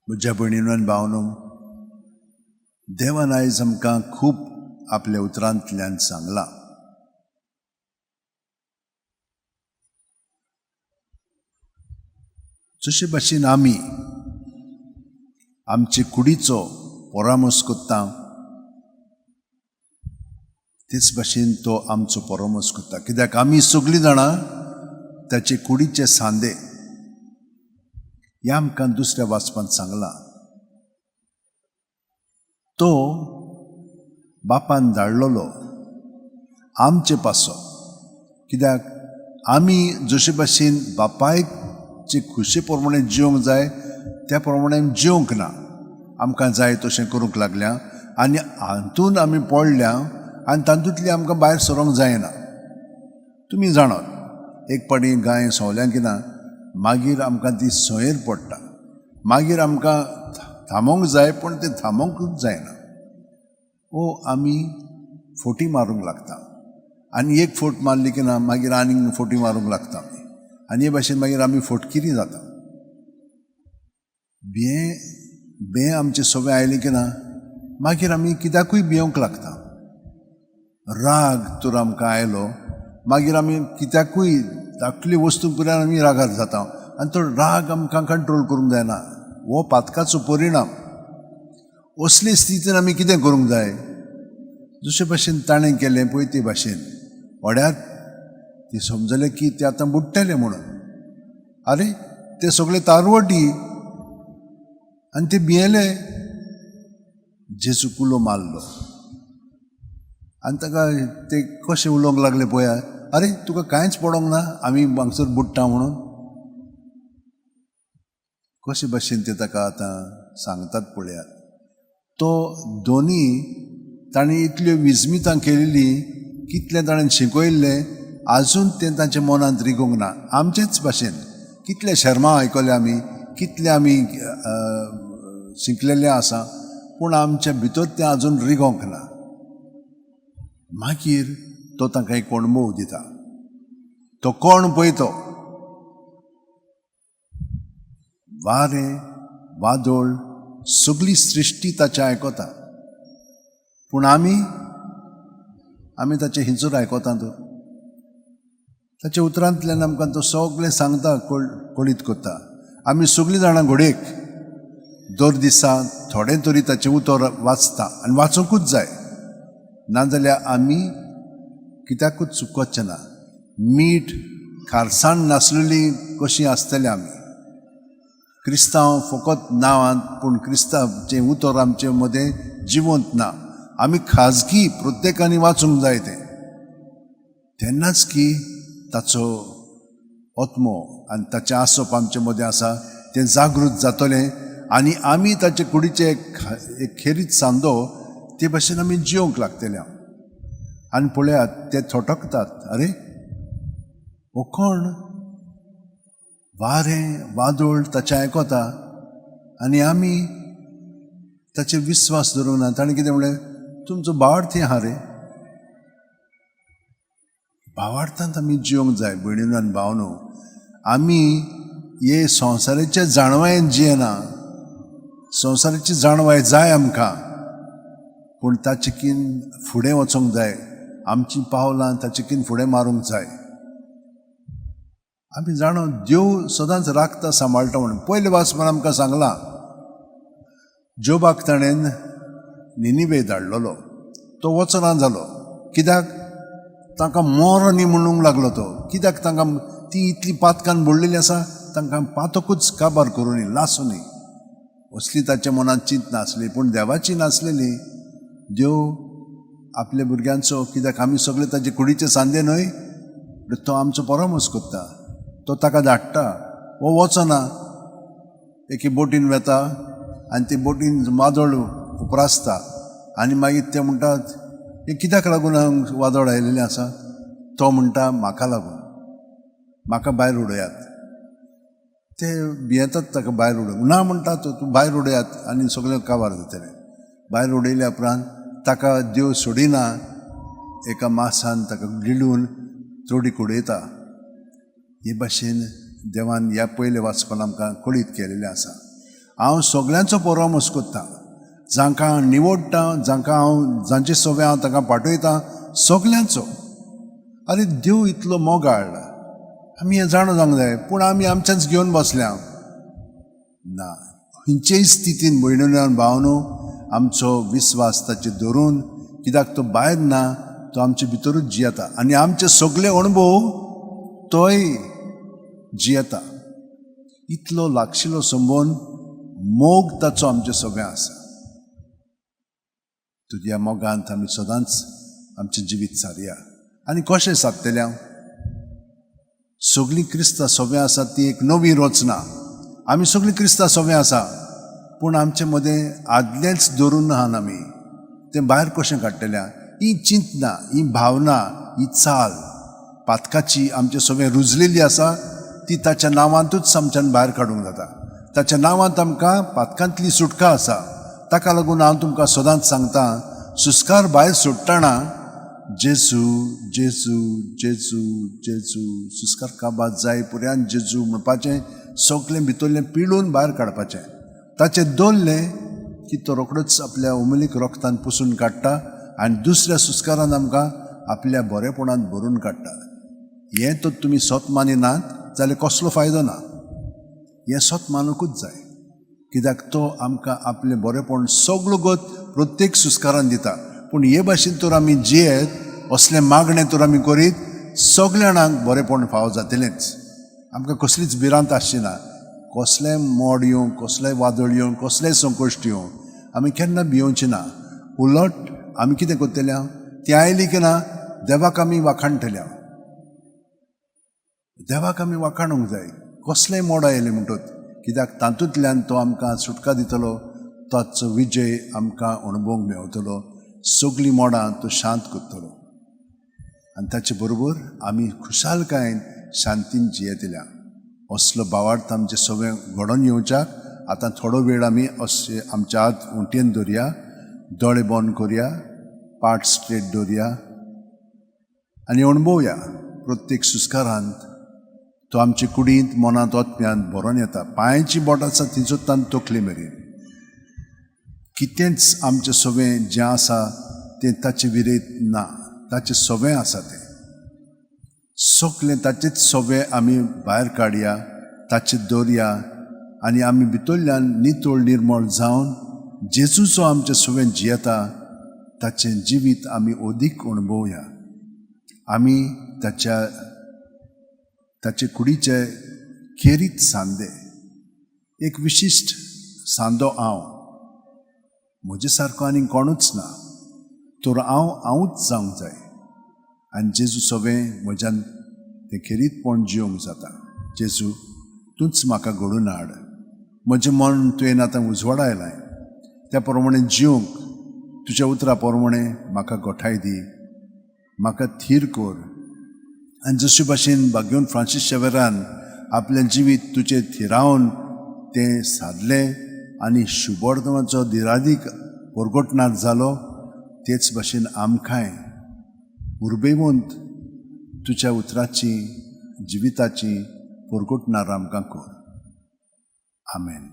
म्हज्या भयणीनो आनी भावनो, देवान आयज आमकां खूब आपल्या उतरांतल्यान सांगलां. जशे भाशेन आमी आमचे कुडीचो परामर्श करता, तेच भाशेन तो आमचो परामर्श करता. कित्याक आमी सगळीं जाणां ताचे कुडीचे सांदे ह्या आमकां दुसऱ्या वाचपांत सांगलां. तो बापान धाडलोलो आमचे पासो, कित्याक आमी जशे भाशेन बापायचे खुशे प्रमाणे जिवंक जाय त्या प्रमाणे जिवंक ना. आमकां जाय तशें करूंक लागल्या आनी हातून आमी पडल्या आनी तातूंतली आमकां भायर सरोंक जायना. तुमी जाणात, एक पाटी गाय सवल्यांक ना, मागीर आमकां ती सयेर पडटा. मागीर आमकां थांबोंक जाय, पूण तें थांबोंकूच जायना. आमी फोटी मारूंक लागता आनी एक फोट मारली की ना मागीर आनीक फोटी मारूंक लागता आनी हे भाशेन मागीर आमी फोटकिरी जाता. भें आमचे सगळें आयलें की ना मागीर आमी कित्याकूय भिवंक लागता. राग तर आमकां आयलो मागीर आमी कित्याकूय धाकली वस्तू पुरान आमी रागार जाता आनी तो राग आमकां कंट्रोल करूंक जायना. हो पातकाचो परिणाम. असले स्थितीन आमी कितें करूंक जाय? जशे भाशेन ताणें केलें पळय ते भाशेन व्हड्याक ती समजलें की ते आतां बुडटले म्हणून. आरे ते सगळे तारवटी आनी ते भियेले. जेजू कुलो मारलो आनी ताका ते कशें उलोवंक लागले पळयात, आरे तुका कांयच पडोंक ना आमी हांगसर बुडटा म्हणून. कशे भाशेन ते ताका आतां सांगतात पळयात. तो दोनी ताणें इतल्यो विजमितां केलेली, कितलें ताणें शिकयल्लें, आजून तें तांच्या मनांत रिगोंक ना. आमचेच भाशेन कितले शर्मा आयकले आमी, कितले आमी शिकलेले आसा, पूण आमच्या भितर तें आजून रिगोंक ना. मागीर तो तांकां एक अणभव दिता. तो कोण पळय तो वारें वादळ सगळी सृश्टी ताचें आयकता, पूण आमी ताचें हिंचूर आयकतात. ताच्या उतरांतल्यान आमकां तो सगळें सांगता, कळीत करता. आमी सगळीं जाणां घोडेक दर दिसा थोडें तरी ताचें उतर वाचता आनी वाचूंकूच जाय, नाजाल्यार आमी कित्याकूच चुकोवचें ना. मीठ खारसाण नासलेली कशीं आसतली आमी. क्रिस्तांव फकत नांवांत, पूण क्रिस्तांवचें उतर आमचे मदें जिवंत ना. आमी खाजगी प्रत्येकानी वाचूंक जाय तें, तेन्नाच की ताचो आत्मो आनी ताचें आसप आमचे मदें आसा तें जागृत जातलें आनी आमी ताचे कुडीचे एक खेरीत सांदो ते भाशेन आमी जिवंक लागतले. आनी पळयात, ते थोटकतात, आरे हो कोण? वारें वादळ ताचें आयकता आनी आमी ताचेर विस्वास धरूंक ना. ताणें कितें म्हणलें? तुमचो भावार्थ आहा रे. भावार्थांत आमी जिवंक जाय. भयणीनो आनी भावनो, आमी हे संवसाराच्या जाणवायेन जियेना. संवसाराची जाणवाय जाय आमकां, पूण ताचे कीन फुडें वचोंक जाय. आमची पावलां ताचे कीन फुडें मारूंक जाय. आमी जाणो देव सदांच राखता, सांबाळटा म्हणून. पयले वाचपान आमकां सांगलां, जोबाक ताणें निनिवे धाडलोलो, तो वचना जालो. कित्याक? तांकां मोर न्ही म्हणूंक लागलो तो. कित्याक? तांकां ती इतली पातकान बुडलेली आसा, तांकां पातकूच काबार करूनी, लासूनी. असली ताच्या मनांत चिंत नासली, पूण देवाची नासलेली. देव आपल्या भुरग्यांचो, कित्याक आमी सगळे ताचे कुडीचे सांदे न्हय, तो आमचो परामर्श करता. तो ताका धाडटा, हो वचना, एके बोटीन वेता आनी ते बोटीन वादळ उपरासता आनी मागीर ते म्हणटात, हे कित्याक लागून वादळ आयलेलें आसा? तो म्हणटा, म्हाका लागून, म्हाका भायर उडयात. ते भियेतात ताका भायर उडोवंक. ना म्हणटा तो, तूं भायर उडयात आनी सगळें काबार जातलें. भायर उडयल्या उपरांत ताका देव सोडिना, एका मासान ताका गिळून चोडीक उडयता. हे भाशेन देवान ह्या पयले वाचपान आमकां कळीत केलेलें आसा. हांव सगळ्यांचो परमोस कोत्ता, जांकां निवडटा, जांचे सवे हांव तांकां पाठयता, सगल्यांचो. अरे देव इतलो मोगाळ, आमी हें जाणो जावंक जाय, पूण आमी आमचेंच घेवन बसल्या. ना, खंयचेय स्थितीन भयणीनो आनी भावनो आमचो विस्वास ताचेर धरून, कित्याक तो भायर ना, तो आमचे भितरूच जियेता आनी आमचे सगळे अणभव तोय जियेता. इतलो लागशिल्लो संबंद, मोग ताचो आमचे सगळें आसा. तुज्या मोगांत आमी सदांच आमचें जिवीत सारया. आनी कशें सादतलें हांव? सगळीं क्रिस्तां सवें आसात ती एक नवी रचना. आमी सगळीं क्रिस्तां सवें आसा, पूण आमचे मदें आदलेंच धरून आहात आमी. तें भायर कशें काडटलें? ही चिंतना, ही भावना, ही चाल पातकाची आमचे सवें रुजलेली आसा, ती ताच्या नांवांतूच आमच्यान भायर काडूंक जाता. ताच्या नांवांत आमकां पातकांतली सुटका आसा. ताका लागून हांव तुमकां सदांच सांगता, सुस्कार भायर सोडटना जेजू जेजू जेजू जेजू, सुस्कार काबार जाय पुऱ्यान जेजू म्हणपाचें, सगळें भितरलें पिळून भायर काडपाचें. ताचें दवरलें की तो रोखडोच आपल्या उमलीक रोगतान पुसून काडटा आनी दुसऱ्या सुस्कारान आमकां आपल्या बरेपणांत भरून काडटा. हें तर तुमी स्वत मानिनात जाल्यार कसलो फायदो ना. हें स्वत मानूंकूच जाय, कित्याक तो आमकां आपलें बरेपण सगळो गत प्रत्येक सुस्कारान दिता. पूण हे भाशेन तर आमी जियेत, असलें मागणें तर आमी करीत, सगल्या जाणांक बरेपण फावो जातलेंच. आमकां कसलीच भिरांत आसची ना. कसलेंय मोड येवं, कसलेंय वादळ येवं, कसलेंय संकश्ट येवं, आमी केन्ना भियोवची ना. उलट आमी कितें करतले? ती आयली की ना, देवाक आमी वाखाणटले. देवाक आमी वाखाणूंक जाय. कसलेंय मोड येयलें म्हणटत, कित्याक तातूंतल्यान तो आमकां सुटका दितलो, ताचो विजय आमकां अणभवूंक मेळटलो. सगळीं मोडां तो शांत करतलो आनी ताचे बरोबर आमी खुशालकायेन शांतीन जियेतल्या. असलो भावार्थ आमचे सगळें घडोवन येवच्याक आतां थोडो वेळ आमी अशें आमच्या हात उंटयेन दवरया, दोळे बंद करया, पाट स्ट्रेट दवरया आनी अणभवया. प्रत्येक सुस्कारांत तो आमचे कुडींत, मनांत, ओतम्यांत भरोन येता. पांयाची बोट आसा थिंचोत्तान तकले मेरेन. कितेंच आमचें सवें जें आसा तें ताचे विरेत ना. ताचें सवें आसा तें सगळें ताचेंच सवें आमी भायर काडया, ताचें दवरया आनी आमी भितरल्यान नितळ निर्मळ जावन जेजूचो आमचें सवें जियेता ताचें जिवीत आमी अदीक अणभवया. आमी ताचे कुडीचे खेरीत सांदे, एक विशिश्ट सांदो हांव, म्हजे सारको आनी कोणूच ना, तर हांवूच जावंक जाय आनी जेजू सवें म्हज्यान तें खेरीतपण जिवंक जाता. जेजू, तूंच म्हाका घडून हाड. म्हजें मन तुवें आतां उजवाडा आयलां. त्या प्रमाणें जिवंक तुज्या उतरा प्रमाणें म्हाका गोठाय दी, म्हाका थीर कर. आनी जशे भाशेन भाग्यवन फ्रांसीस शेवेरान आपलें जिवीत तुजें थिरावन तें सादलें आनी शुभोर्दमाचो धिरादीक परगटणार जालो, तेच भाशेन आमकांय उर्बेवंत तुज्या उतराची जिविताची परगटणार आमकां कर. आमेन.